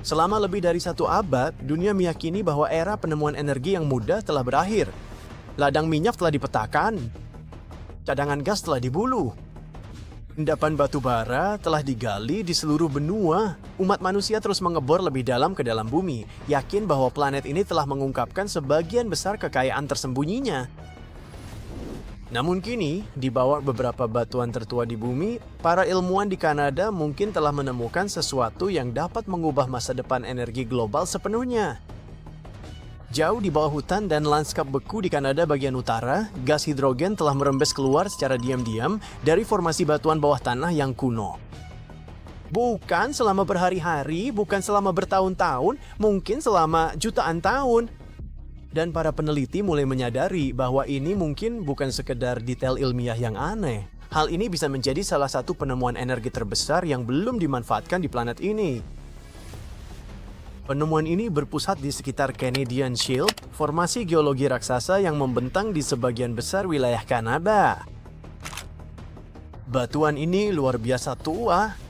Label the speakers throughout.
Speaker 1: Selama lebih dari 1 abad, dunia meyakini bahwa era penemuan energi yang mudah telah berakhir. Ladang minyak telah dipetakan, cadangan gas telah dibulu, endapan batu bara telah digali di seluruh benua. Umat manusia terus mengebor lebih dalam ke dalam bumi, yakin bahwa planet ini telah mengungkapkan sebagian besar kekayaan tersembunyinya. Namun kini, di bawah beberapa batuan tertua di bumi, para ilmuwan di Kanada mungkin telah menemukan sesuatu yang dapat mengubah masa depan energi global sepenuhnya. Jauh di bawah hutan dan lanskap beku di Kanada bagian utara, gas hidrogen telah merembes keluar secara diam-diam dari formasi batuan bawah tanah yang kuno. Bukan selama berhari-hari, bukan selama bertahun-tahun, mungkin selama jutaan tahun. Dan para peneliti mulai menyadari bahwa ini mungkin bukan sekedar detail ilmiah yang aneh. Hal ini bisa menjadi salah satu penemuan energi terbesar yang belum dimanfaatkan di planet ini. Penemuan ini berpusat di sekitar Canadian Shield, formasi geologi raksasa yang membentang di sebagian besar wilayah Kanada. Batuan ini luar biasa tua.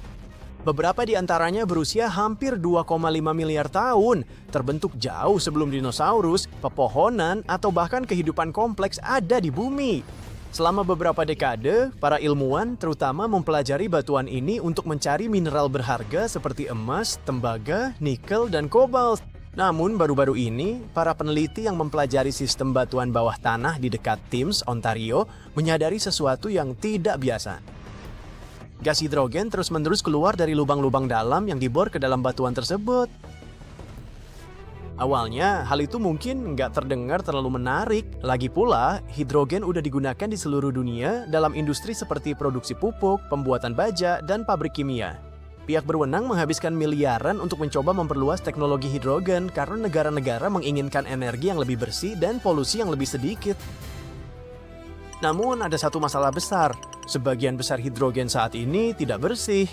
Speaker 1: Beberapa di antaranya berusia hampir 2,5 miliar tahun, terbentuk jauh sebelum dinosaurus, pepohonan, atau bahkan kehidupan kompleks ada di bumi. Selama beberapa dekade, para ilmuwan terutama mempelajari batuan ini untuk mencari mineral berharga seperti emas, tembaga, nikel, dan kobalt. Namun baru-baru ini, para peneliti yang mempelajari sistem batuan bawah tanah di dekat Thames, Ontario, menyadari sesuatu yang tidak biasa. Gas hidrogen terus-menerus keluar dari lubang-lubang dalam yang dibor ke dalam batuan tersebut. Awalnya, hal itu mungkin nggak terdengar terlalu menarik. Lagi pula, hidrogen udah digunakan di seluruh dunia dalam industri seperti produksi pupuk, pembuatan baja, dan pabrik kimia. Pihak berwenang menghabiskan miliaran untuk mencoba memperluas teknologi hidrogen karena negara-negara menginginkan energi yang lebih bersih dan polusi yang lebih sedikit. Namun ada satu masalah besar. Sebagian besar hidrogen saat ini tidak bersih.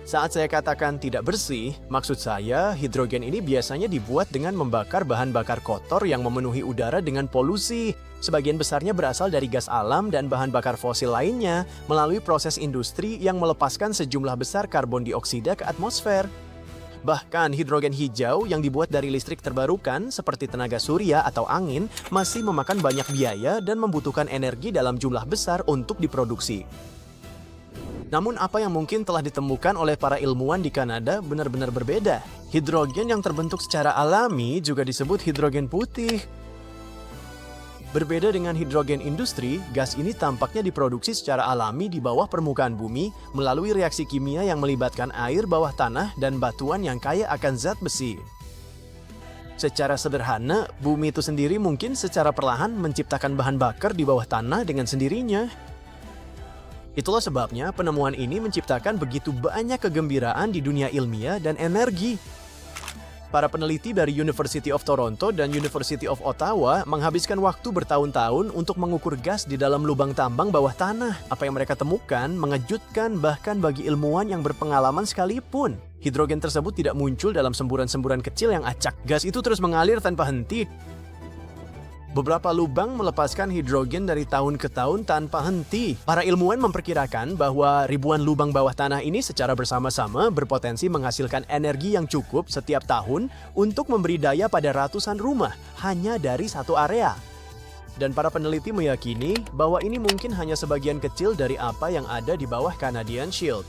Speaker 1: Saat saya katakan tidak bersih, maksud saya hidrogen ini biasanya dibuat dengan membakar bahan bakar kotor yang memenuhi udara dengan polusi. Sebagian besarnya berasal dari gas alam dan bahan bakar fosil lainnya melalui proses industri yang melepaskan sejumlah besar karbon dioksida ke atmosfer. Bahkan hidrogen hijau yang dibuat dari listrik terbarukan seperti tenaga surya atau angin masih memakan banyak biaya dan membutuhkan energi dalam jumlah besar untuk diproduksi. Namun apa yang mungkin telah ditemukan oleh para ilmuwan di Kanada benar-benar berbeda. Hidrogen yang terbentuk secara alami juga disebut hidrogen putih. Berbeda dengan hidrogen industri, gas ini tampaknya diproduksi secara alami di bawah permukaan bumi melalui reaksi kimia yang melibatkan air bawah tanah dan batuan yang kaya akan zat besi. Secara sederhana, bumi itu sendiri mungkin secara perlahan menciptakan bahan bakar di bawah tanah dengan sendirinya. Itulah sebabnya penemuan ini menciptakan begitu banyak kegembiraan di dunia ilmiah dan energi. Para peneliti dari University of Toronto dan University of Ottawa menghabiskan waktu bertahun-tahun untuk mengukur gas di dalam lubang tambang bawah tanah. Apa yang mereka temukan mengejutkan bahkan bagi ilmuwan yang berpengalaman sekalipun. Hidrogen tersebut tidak muncul dalam semburan-semburan kecil yang acak. Gas itu terus mengalir tanpa henti. Beberapa lubang melepaskan hidrogen dari tahun ke tahun tanpa henti. Para ilmuwan memperkirakan bahwa ribuan lubang bawah tanah ini secara bersama-sama berpotensi menghasilkan energi yang cukup setiap tahun untuk memberi daya pada ratusan rumah hanya dari satu area. Dan para peneliti meyakini bahwa ini mungkin hanya sebagian kecil dari apa yang ada di bawah Canadian Shield.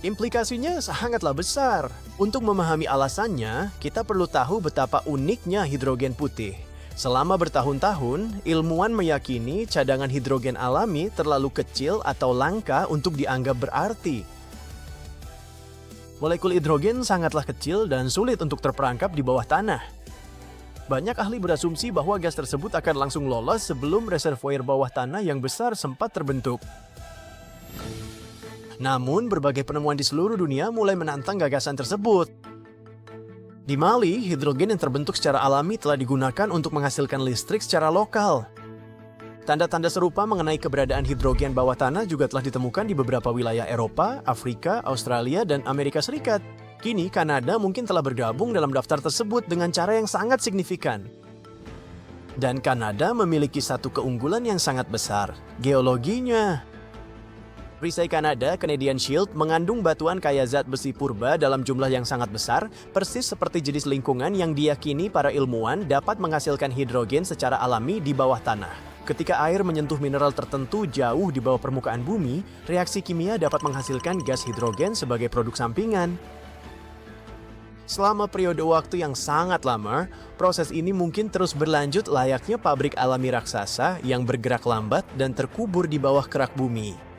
Speaker 1: Implikasinya sangatlah besar. Untuk memahami alasannya, kita perlu tahu betapa uniknya hidrogen putih. Selama bertahun-tahun, ilmuwan meyakini cadangan hidrogen alami terlalu kecil atau langka untuk dianggap berarti. Molekul hidrogen sangatlah kecil dan sulit untuk terperangkap di bawah tanah. Banyak ahli berasumsi bahwa gas tersebut akan langsung lolos sebelum reservoir bawah tanah yang besar sempat terbentuk. Namun, berbagai penemuan di seluruh dunia mulai menantang gagasan tersebut. Di Mali, hidrogen yang terbentuk secara alami telah digunakan untuk menghasilkan listrik secara lokal. Tanda-tanda serupa mengenai keberadaan hidrogen bawah tanah juga telah ditemukan di beberapa wilayah Eropa, Afrika, Australia, dan Amerika Serikat. Kini, Kanada mungkin telah bergabung dalam daftar tersebut dengan cara yang sangat signifikan. Dan Kanada memiliki satu keunggulan yang sangat besar, geologinya. Perisai Kanada, Canadian Shield, mengandung batuan kaya zat besi purba dalam jumlah yang sangat besar, persis seperti jenis lingkungan yang diyakini para ilmuwan dapat menghasilkan hidrogen secara alami di bawah tanah. Ketika air menyentuh mineral tertentu jauh di bawah permukaan bumi, reaksi kimia dapat menghasilkan gas hidrogen sebagai produk sampingan. Selama periode waktu yang sangat lama, proses ini mungkin terus berlanjut layaknya pabrik alami raksasa yang bergerak lambat dan terkubur di bawah kerak bumi.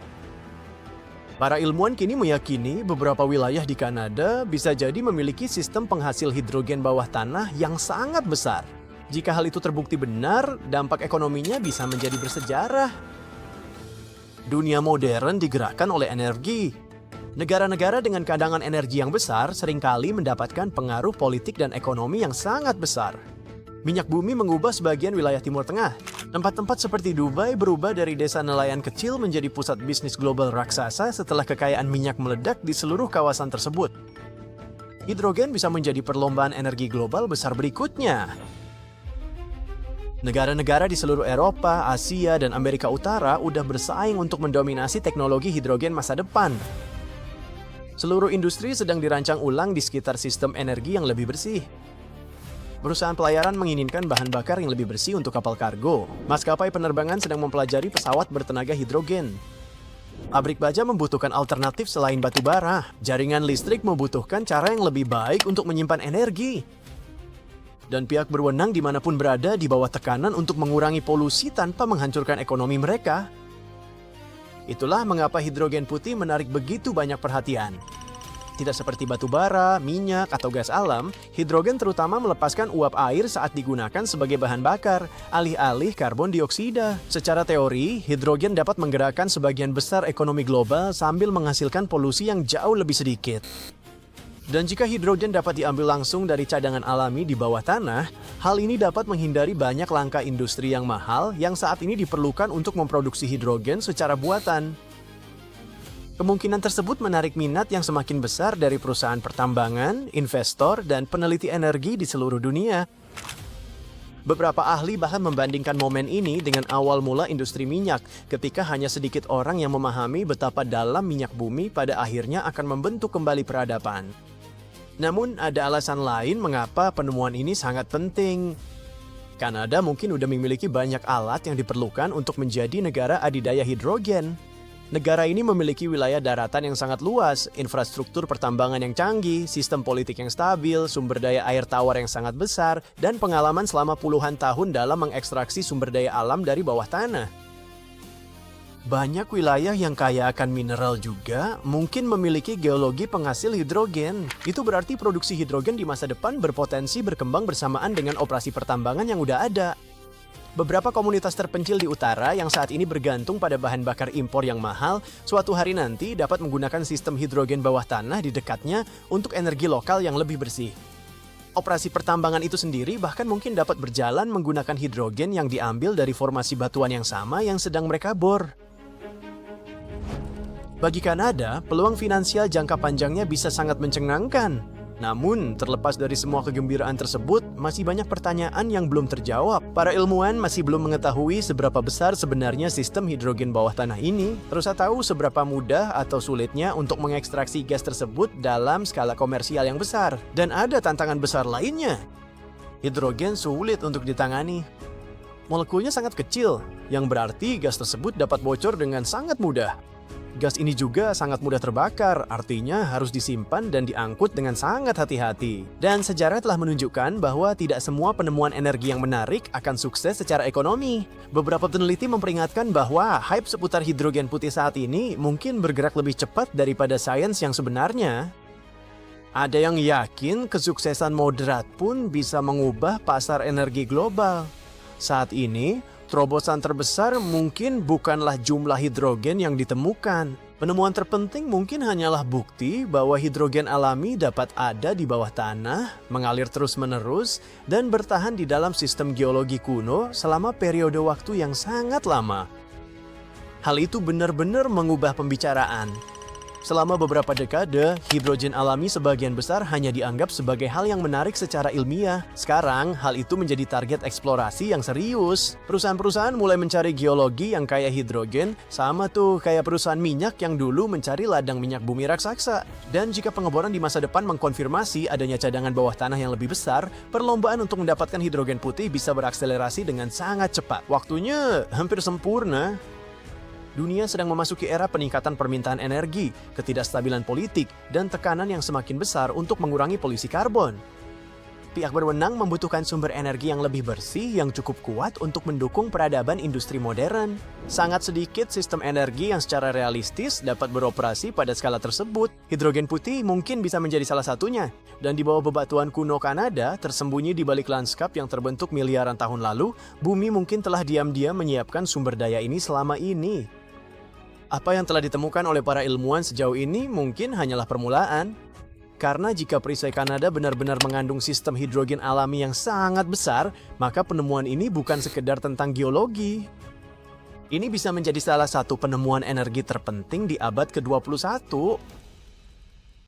Speaker 1: Para ilmuwan kini meyakini beberapa wilayah di Kanada bisa jadi memiliki sistem penghasil hidrogen bawah tanah yang sangat besar. Jika hal itu terbukti benar, dampak ekonominya bisa menjadi bersejarah. Dunia modern digerakkan oleh energi. Negara-negara dengan cadangan energi yang besar seringkali mendapatkan pengaruh politik dan ekonomi yang sangat besar. Minyak bumi mengubah sebagian wilayah Timur Tengah. Tempat-tempat seperti Dubai berubah dari desa nelayan kecil menjadi pusat bisnis global raksasa setelah kekayaan minyak meledak di seluruh kawasan tersebut. Hidrogen bisa menjadi perlombaan energi global besar berikutnya. Negara-negara di seluruh Eropa, Asia, dan Amerika Utara udah bersaing untuk mendominasi teknologi hidrogen masa depan. Seluruh industri sedang dirancang ulang di sekitar sistem energi yang lebih bersih. Perusahaan pelayaran menginginkan bahan bakar yang lebih bersih untuk kapal kargo. Maskapai penerbangan sedang mempelajari pesawat bertenaga hidrogen. Pabrik baja membutuhkan alternatif selain batu bara. Jaringan listrik membutuhkan cara yang lebih baik untuk menyimpan energi. Dan pihak berwenang dimanapun berada di bawah tekanan untuk mengurangi polusi tanpa menghancurkan ekonomi mereka. Itulah mengapa hidrogen putih menarik begitu banyak perhatian. Tidak seperti batu bara, minyak, atau gas alam, hidrogen terutama melepaskan uap air saat digunakan sebagai bahan bakar, alih-alih karbon dioksida. Secara teori, hidrogen dapat menggerakkan sebagian besar ekonomi global sambil menghasilkan polusi yang jauh lebih sedikit. Dan jika hidrogen dapat diambil langsung dari cadangan alami di bawah tanah, hal ini dapat menghindari banyak langkah industri yang mahal yang saat ini diperlukan untuk memproduksi hidrogen secara buatan. Kemungkinan tersebut menarik minat yang semakin besar dari perusahaan pertambangan, investor, dan peneliti energi di seluruh dunia. Beberapa ahli bahkan membandingkan momen ini dengan awal mula industri minyak, ketika hanya sedikit orang yang memahami betapa dalam minyak bumi pada akhirnya akan membentuk kembali peradaban. Namun ada alasan lain mengapa penemuan ini sangat penting. Kanada mungkin sudah memiliki banyak alat yang diperlukan untuk menjadi negara adidaya hidrogen. Negara ini memiliki wilayah daratan yang sangat luas, infrastruktur pertambangan yang canggih, sistem politik yang stabil, sumber daya air tawar yang sangat besar, dan pengalaman selama puluhan tahun dalam mengekstraksi sumber daya alam dari bawah tanah. Banyak wilayah yang kaya akan mineral juga mungkin memiliki geologi penghasil hidrogen. Itu berarti produksi hidrogen di masa depan berpotensi berkembang bersamaan dengan operasi pertambangan yang udah ada. Beberapa komunitas terpencil di utara yang saat ini bergantung pada bahan bakar impor yang mahal, suatu hari nanti dapat menggunakan sistem hidrogen bawah tanah di dekatnya untuk energi lokal yang lebih bersih. Operasi pertambangan itu sendiri bahkan mungkin dapat berjalan menggunakan hidrogen yang diambil dari formasi batuan yang sama yang sedang mereka bor. Bagi Kanada, peluang finansial jangka panjangnya bisa sangat mencengangkan. Namun, terlepas dari semua kegembiraan tersebut, masih banyak pertanyaan yang belum terjawab. Para ilmuwan masih belum mengetahui seberapa besar sebenarnya sistem hidrogen bawah tanah ini, terus tahu seberapa mudah atau sulitnya untuk mengekstraksi gas tersebut dalam skala komersial yang besar. Dan ada tantangan besar lainnya. Hidrogen sulit untuk ditangani. Molekulnya sangat kecil, yang berarti gas tersebut dapat bocor dengan sangat mudah. Gas ini juga sangat mudah terbakar, artinya harus disimpan dan diangkut dengan sangat hati-hati. Dan sejarah telah menunjukkan bahwa tidak semua penemuan energi yang menarik akan sukses secara ekonomi. Beberapa peneliti memperingatkan bahwa hype seputar hidrogen putih saat ini mungkin bergerak lebih cepat daripada sains yang sebenarnya. Ada yang yakin kesuksesan moderat pun bisa mengubah pasar energi global. Saat ini, terobosan terbesar mungkin bukanlah jumlah hidrogen yang ditemukan. Penemuan terpenting mungkin hanyalah bukti bahwa hidrogen alami dapat ada di bawah tanah, mengalir terus-menerus, dan bertahan di dalam sistem geologi kuno selama periode waktu yang sangat lama. Hal itu benar-benar mengubah pembicaraan. Selama beberapa dekade, hidrogen alami sebagian besar hanya dianggap sebagai hal yang menarik secara ilmiah. Sekarang, hal itu menjadi target eksplorasi yang serius. Perusahaan-perusahaan mulai mencari geologi yang kaya hidrogen, sama tuh kayak perusahaan minyak yang dulu mencari ladang minyak bumi raksasa. Dan jika pengeboran di masa depan mengkonfirmasi adanya cadangan bawah tanah yang lebih besar, perlombaan untuk mendapatkan hidrogen putih bisa berakselerasi dengan sangat cepat. Waktunya hampir sempurna. Dunia sedang memasuki era peningkatan permintaan energi, ketidakstabilan politik, dan tekanan yang semakin besar untuk mengurangi polusi karbon. Pihak berwenang membutuhkan sumber energi yang lebih bersih yang cukup kuat untuk mendukung peradaban industri modern. Sangat sedikit sistem energi yang secara realistis dapat beroperasi pada skala tersebut. Hidrogen putih mungkin bisa menjadi salah satunya. Dan di bawah bebatuan kuno Kanada, tersembunyi di balik lanskap yang terbentuk miliaran tahun lalu, bumi mungkin telah diam-diam menyiapkan sumber daya ini selama ini. Apa yang telah ditemukan oleh para ilmuwan sejauh ini mungkin hanyalah permulaan. Karena jika perisai Kanada benar-benar mengandung sistem hidrogen alami yang sangat besar, maka penemuan ini bukan sekedar tentang geologi. Ini bisa menjadi salah satu penemuan energi terpenting di abad ke-21.